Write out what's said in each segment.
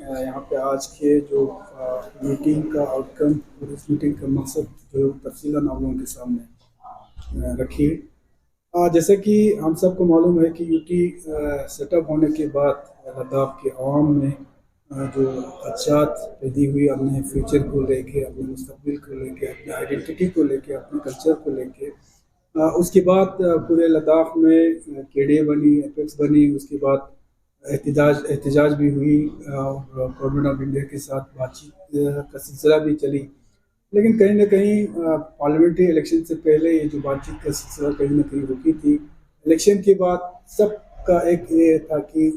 यहाँ पे आज के जो मीटिंग का आउटकम और इस मीटिंग का मकसद जो तफसीलन आप लोगों के सामने रखी। जैसे कि हम सबको मालूम है कि यूटी सेटअप होने के बाद लद्दाख के अवाम में जो खदशात पैदी हुई अपने फ्यूचर को लेके, अपने मुस्तकबिल को लेके, अपने आइडेंटिटी को लेके, अपने कल्चर को लेके, उसके बाद पूरे लद्दाख में केडीए बनी, एपेक्स बनी। उसके बाद एहतजाज भी हुई और गवर्नमेंट ऑफ इंडिया के साथ बातचीत का सिलसिला भी चली। लेकिन कहीं ना कहीं पार्लियामेंट्री इलेक्शन से पहले ये जो बातचीत का सिलसिला कहीं ना कहीं रुकी थी। इलेक्शन के बाद सबका एक ये था कि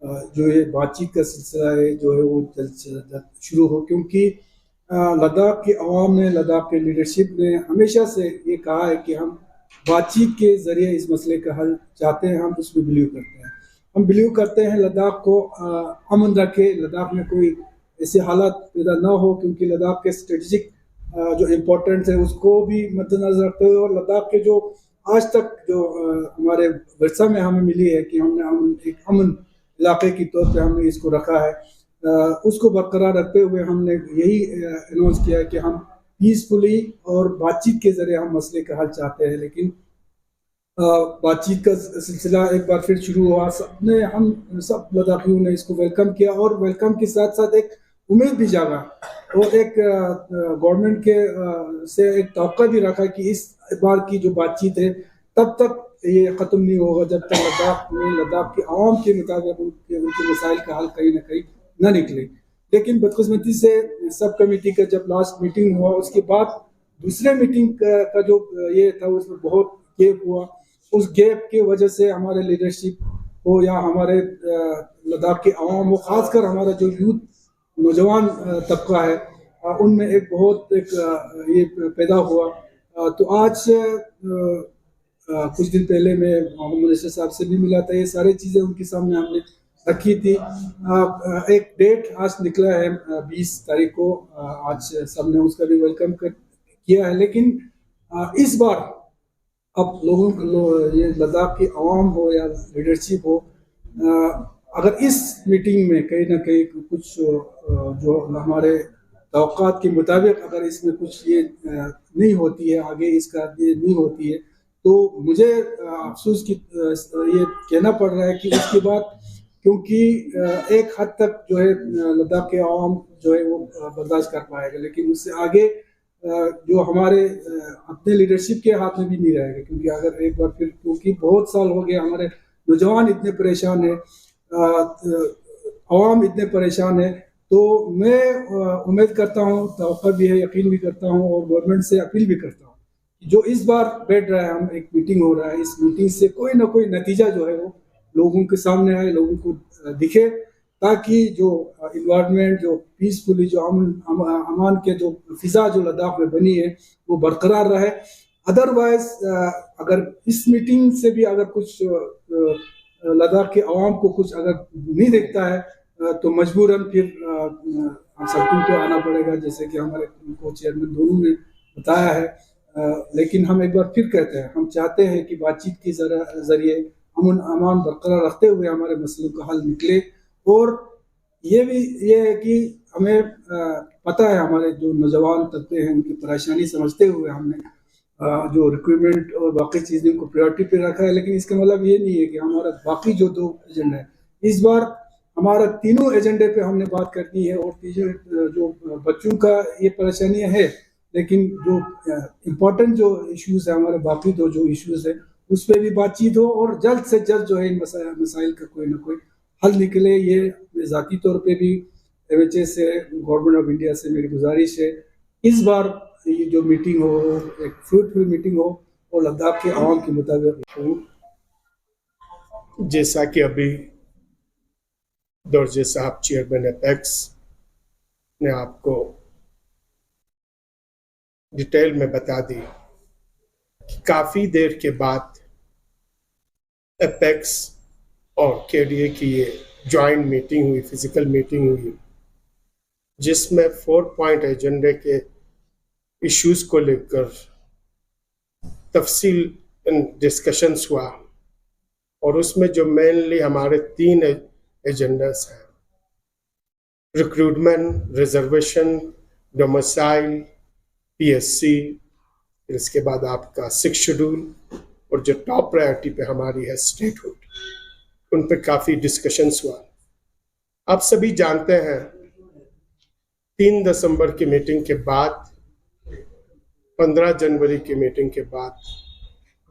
जो ये बातचीत का सिलसिला है जो है वो जल्द से जल्द शुरू हो, क्योंकि लद्दाख के अवाम ने, लद्दाख के लीडरशिप ने हमेशा से ये कहा है कि हम बातचीत के ज़रिए इस मसले का हल चाहते हैं, हम उसमें बिलीव करते हैं। हम बिलीव करते हैं लद्दाख को अमन रखे, लद्दाख में कोई ऐसे हालात पैदा ना हो, क्योंकि लद्दाख के स्ट्रेटजिक जो इम्पोर्टेंस है उसको भी मद्देनजर रखते हुए, और लद्दाख के जो आज तक जो हमारे वर्षा में हमें मिली है कि हमने एक अमन इलाके की तौर पे हमने इसको रखा है, उसको बरकरार रखते हुए हमने यही अनाउंस किया कि हम पीसफुली और बातचीत के ज़रिए हम मसले का हल चाहते हैं। लेकिन बातचीत का सिलसिला एक बार फिर शुरू हुआ। हम सब लद्दाखियों ने इसको वेलकम किया, और वेलकम के साथ साथ एक उम्मीद भी जागा, और एक गवर्नमेंट के से एक तवक्का भी रखा कि इस बार की जो बातचीत है तब तक ये ख़त्म नहीं होगा जब तक लद्दाख के आवाम के मुताबिक उनके मसाइल का हल कहीं ना कहीं ना निकले। लेकिन बदकिस्मती से सब कमेटी का जब लास्ट मीटिंग हुआ, उसके बाद दूसरे मीटिंग का जो ये था उसमें बहुत गैप हुआ। उस गैप की वजह से हमारे लीडरशिप हो या हमारे लद्दाख के अवाम हो, खासकर हमारा जो यूथ नौजवान तबका है, उनमें एक बहुत ये पैदा हुआ। तो आज कुछ दिन पहले मैं मोहम्मद मिनिस्टर साहब से भी मिला था, ये सारी चीज़ें उनके सामने हमने रखी थी। एक डेट आज निकला है 20 तारीख को, आज सबने उसका भी वेलकम किया है। लेकिन इस बार अब लोगों को ये लद्दाख की आवाम हो या लीडरशिप हो, अगर इस मीटिंग में कहीं ना कहीं कुछ जो हमारे तवक्कात के मुताबिक अगर इसमें कुछ ये नहीं होती है, आगे इसका ये नहीं होती है, तो मुझे अफसोस की ये कहना पड़ रहा है कि उसके बाद, क्योंकि एक हद तक जो है लद्दाख के आवाम जो है वो बर्दाश्त कर पाएगा, लेकिन उससे आगे जो हमारे अपने लीडरशिप के हाथ में भी नहीं रहेगा। क्योंकि अगर एक बार फिर, क्योंकि बहुत साल हो गए हमारे नौजवान इतने परेशान हैं, आवाम इतने परेशान है, तो मैं उम्मीद करता हूँ, तवक्का भी है, यकीन भी करता हूँ, और गवर्नमेंट से अपील भी करता हूँ जो इस बार बैठ रहा है, हम एक मीटिंग हो रहा है, इस मीटिंग से कोई ना कोई नतीजा जो है वो लोगों के सामने आए, लोगों को दिखे, ताकि जो इन्वायरमेंट, जो पीसफुली, जो अमान के जो फिजा जो लद्दाख में बनी है वो बरकरार रहे। अदरवाइज अगर इस मीटिंग से भी अगर कुछ लद्दाख के अवाम को कुछ अगर नहीं दिखता है तो मजबूरन फिर हम सबको पे आना पड़ेगा, जैसे कि हमारे को चेयरमैन दोनों ने बताया है। लेकिन हम एक बार फिर कहते हैं, हम चाहते हैं कि बातचीत के जरिए अमन अमान बरकरार रखते हुए हमारे मसलों का हल निकले। और ये है कि हमें पता है हमारे जो नौजवान तबके हैं उनकी परेशानी समझते हुए हमने जो रिक्रूटमेंट और बाकी चीज़ों को प्रायोरिटी पे रखा है। लेकिन इसका मतलब ये नहीं है कि हमारा बाकी जो 2 एजेंडा है, इस बार हमारा तीनों एजेंडे पे हमने बात करनी है। और तीनों जो बच्चों का ये परेशानियाँ है, लेकिन जो इम्पोर्टेंट जो इश्यूज़ है, हमारे बाकी 2 जो इश्यूज़ है उस पर भी बातचीत हो, और जल्द से जल्द जो है इन मसाइल का कोई ना कोई हल निकले। ये ज़ाती तौर पे भी MHA से, गवर्नमेंट ऑफ इंडिया से मेरी गुजारिश है, इस बार ये जो मीटिंग हो एक फ्रूटफुल मीटिंग हो और लद्दाख के आवाम के मुताबिक हो। जैसा कि अभी दोरजे साहब चेयरमैन एपेक्स ने आपको डिटेल में बता दी कि काफ़ी देर के बाद एपेक्स और केडीए की ये जॉइंट मीटिंग हुई, फिजिकल मीटिंग हुई, जिसमें 4 पॉइंट एजेंडे के इश्यूज को लेकर तफसील डिस्कशंस हुआ। और उसमें जो मेनली हमारे 3 एजेंडास हैं, रिक्रूटमेंट, रिजर्वेशन, डोमिसाइल, पीएससी, फिर इसके बाद आपका 6 शेड्यूल, और जो टॉप प्रायोरिटी पे हमारी है स्टेटहुड, उन पे काफ़ी डिस्कशंस हुआ। आप सभी जानते हैं 3 दिसंबर की मीटिंग के बाद, 15 जनवरी की मीटिंग के बाद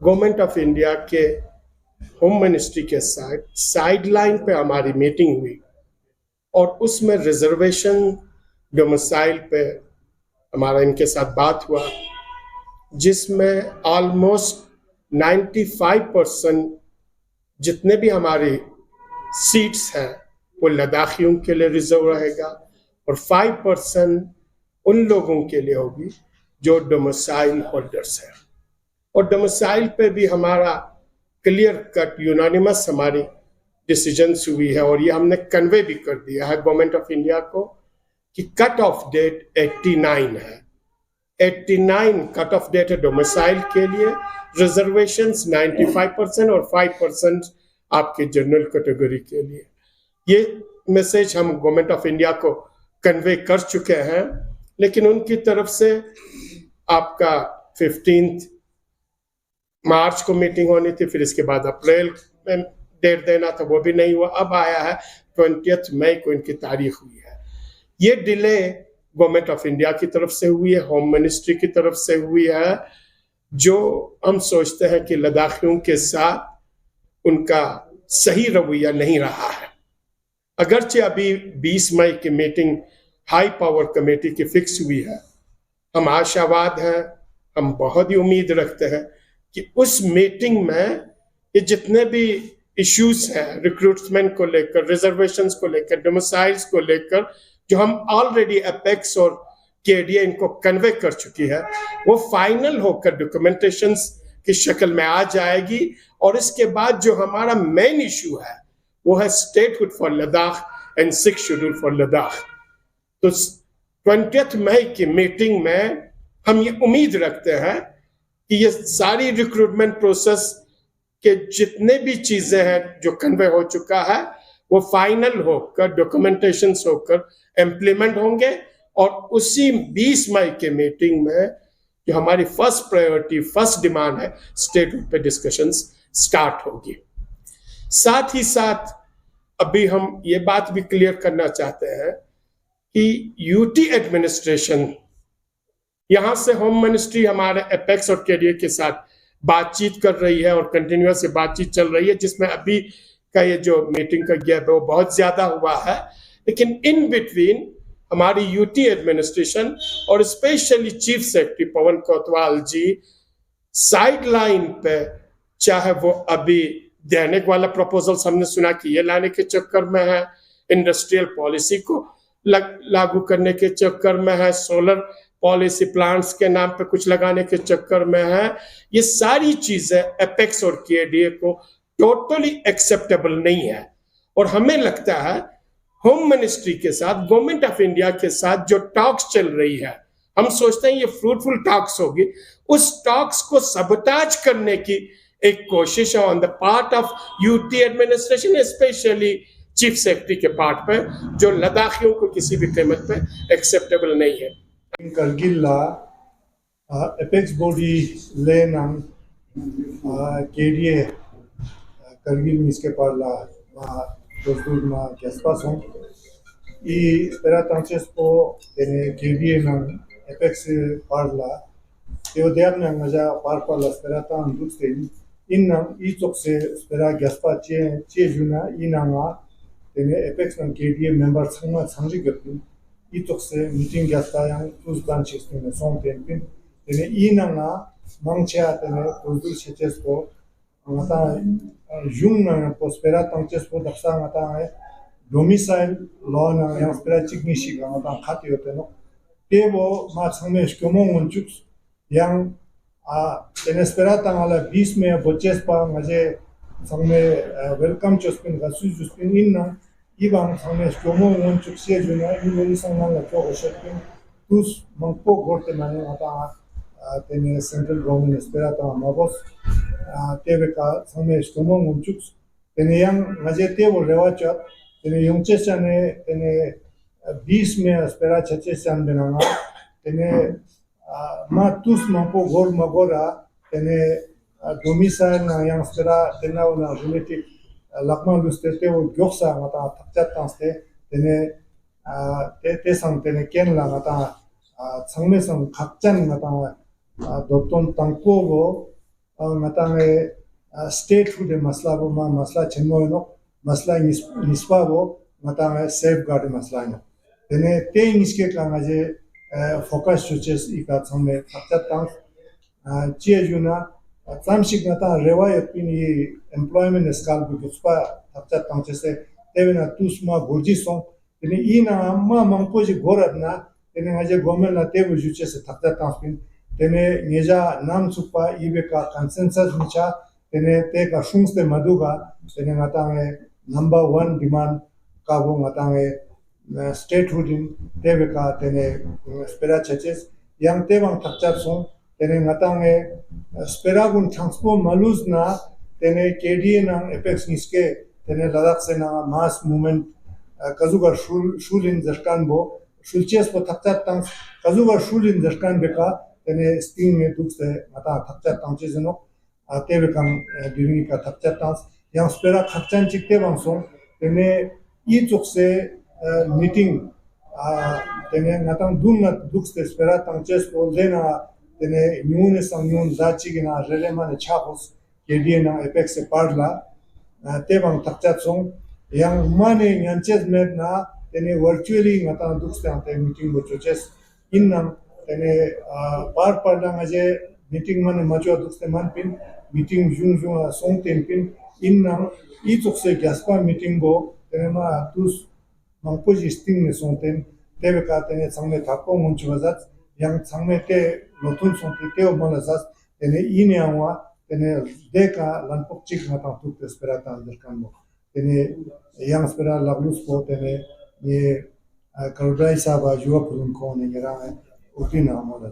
गवर्नमेंट ऑफ इंडिया के होम मिनिस्ट्री के साथ साइडलाइन पे हमारी मीटिंग हुई, और उसमें रिजर्वेशन, डोमिसाइल पे हमारा इनके साथ बात हुआ, जिसमें ऑलमोस्ट 95% जितने भी हमारी सीट्स हैं वो लद्दाखियों के लिए रिजर्व रहेगा, और 5% उन लोगों के लिए होगी जो डोमिसाइल होल्डर्स हैं। और डोमिसाइल पे भी हमारा क्लियर कट यूनानिमस हमारी डिसीजंस हुई है, और ये हमने कन्वे भी कर दिया है गवर्नमेंट ऑफ इंडिया को कि कट ऑफ डेट 89 है। 89 कट ऑफ डेट है डोमिसाइल के लिए, रिजर्वेशंस 95% और 5% आपके जनरल कैटेगरी के लिए। ये मैसेज हम गवर्नमेंट ऑफ इंडिया को कन्वे कर चुके हैं, लेकिन उनकी तरफ से आपका 15 मार्च को मीटिंग होनी थी, फिर इसके बाद अप्रैल में डेट देना था, वो भी नहीं हुआ। अब आया है 20 मई को इनकी तारीख हुई है। ये डिले गवर्नमेंट ऑफ इंडिया की तरफ से हुई है, होम मिनिस्ट्री की तरफ से हुई है, जो हम सोचते हैं कि लद्दाखियों के साथ उनका सही रवैया नहीं रहा है। अगरचे अभी 20 मई की मीटिंग हाई पावर कमेटी की फिक्स हुई है, हम आशावाद हैं, हम बहुत ही उम्मीद रखते हैं कि उस मीटिंग में ये जितने भी इश्यूज हैं रिक्रूटमेंट को लेकर, रिजर्वेशंस को लेकर, डोमिसाइल्स को लेकर, जो हम ऑलरेडी एपेक्स और केडीए इनको कन्वे कर चुकी है, वो फाइनल होकर डॉक्यूमेंटेशंस की शक्ल में आ जाएगी। और इसके बाद जो हमारा मेन इशू है वो है statehood for Ladakh and 6 schedule for Ladakh. तो 20 मई की मीटिंग में हम ये उम्मीद रखते हैं कि ये सारी रिक्रूटमेंट प्रोसेस के जितने भी चीजें हैं जो कन्वे हो चुका है वो फाइनल होकर, डॉक्यूमेंटेशंस होकर इम्प्लीमेंट होंगे, और उसी 20 मई के मीटिंग में जो हमारी फर्स्ट प्रायोरिटी, फर्स्ट डिमांड है, स्टेटहुड पे डिस्कशंस स्टार्ट होगी। साथ ही साथ अभी हम ये बात भी क्लियर करना चाहते हैं कि यूटी एडमिनिस्ट्रेशन, यहां से होम मिनिस्ट्री हमारे एपेक्स और केडीए के साथ बातचीत कर रही है, और कंटिन्यूअस बातचीत चल रही है, जिसमें अभी का ये जो मीटिंग का गैप है वो बहुत ज्यादा हुआ है। लेकिन इन बिटवीन हमारी यूटी एडमिनिस्ट्रेशन और specially chief secretary Pawan Kotwal जी साइडलाइन पे, चाहे वो अभी दैनिक वाला प्रपोजल्स हमने सुना कि ये लाने के चक्कर में है, इंडस्ट्रियल पॉलिसी को लागू करने के चक्कर में है, सोलर पॉलिसी प्लांट्स के नाम पे कुछ लगाने के चक्कर में है, ये सारी चीजें एपेक्स और केडीए को टोटली एक्सेप्टेबल नहीं है। और हमें लगता है होम मिनिस्ट्री के साथ, गवर्नमेंट ऑफ इंडिया के साथ जो टॉक्स चल रही है, हम सोचते हैं ये फ्रूटफुल टॉक्स होगी, उस टॉक्स को सबटाज करने की एक कोशिश है on the part of UT administration, specially chief secretary के पार्ट पे, जो लद्दाखियों को किसी भी कीमत पे एक्सेप्टेबल नहीं है। Kargilla apex body lenang KDA Kargil miske parla ma gaspason y espera tanches po tene KDA nang apex parla yo derna ngaja par parla espera tan dutsen inna I tokse espera gaspa che juna inanga tene apex nang KDA member sangma sangri gapin 이쪽에 미팅 갔다양 투스반 시스템에 손댄빈 근데 이나나 망치아 때문에 도들 시체스고 아마타 줌나 포스페라 탕체스고 답상하다 도미사일 로나 양스페라 치그니시가 아마타 카티오테노 테보 마츠메스 코몽은 쭉양 테네스페라 탕알라 비스메 보체스파 마제 상메 웰컴 조스핀 가수 조스핀 인나 이방 상에 교모 원축 시에주나 이모리 상난라 교고셰핀 투스 망포 고르테만에 아다 테네 센트럴 government 에스페라타 마보스 테베카 상에 교모 원축 테네 양 마제 테보 레와차 테네 용체산에 테네 20 में स्पेरा छचे सान बनाना तेने मा तुस मंको गोर मगोरा तेने domicile ना yang स्पेरा तेना ना relative lakma luste te o gyoksa ngata takchat tangste tene te sang tene ken la ngata changme sang khakchan ngata dotton tangpo go ngata nge state food masla bo ma masla chenmo no masla nispa bo ngata nge safeguard masla no tene te niske ka ngaje focus chuches ika changme takchat tang che juna Tsamshik ngata rewayat pini employment eskal bi gutspa tapchat tangchese tevena tusma gorji song tene ina amma mangpoji gorat na tene ngaje government na tebu juchese tapchat tangpin tene ngeja nam chukpa ibeka consensus nicha tene te ka shungste maduga tene ngata nge number 1 demand ka bo ngata nge statehood in tebeka tene spera churches yang tebang tapchat song tene ngata nge speragun transpo maluz na tene KDA na apex niske tene Ladakh se na mass movement kazugar shulin zarkan bo shulches po takchat tang kazugar shulin zarkan beka tene sting me dukse mata takchat tang chizeno tebe kan diringi ka takchat tang yang spera khakchan chikte bangson tene I chukse meeting tene ngatang dunna dukse spera tang ches po lena tene nyune sang nyun zachi gina relema chapos KDA na apex se parla tebang takchat song yang mane nyanches med na tene virtually ngata dukste ante meeting bo choches innam tene par lang aje meeting mane macho dukste man pin meeting jung song ten pin innam I chukse gaspa meeting bo tene ma tus mangpoji sting ne song ten tebe ka tene sangme thakko mun chwazat yang sangme te lotun song te o manasas tene ine angwa tene deka lanpok chik ngata tuk spera ta anderkan mo tene yang spera laglus po tene ye kalbai saba juwa pulun ko ne ngira utina amala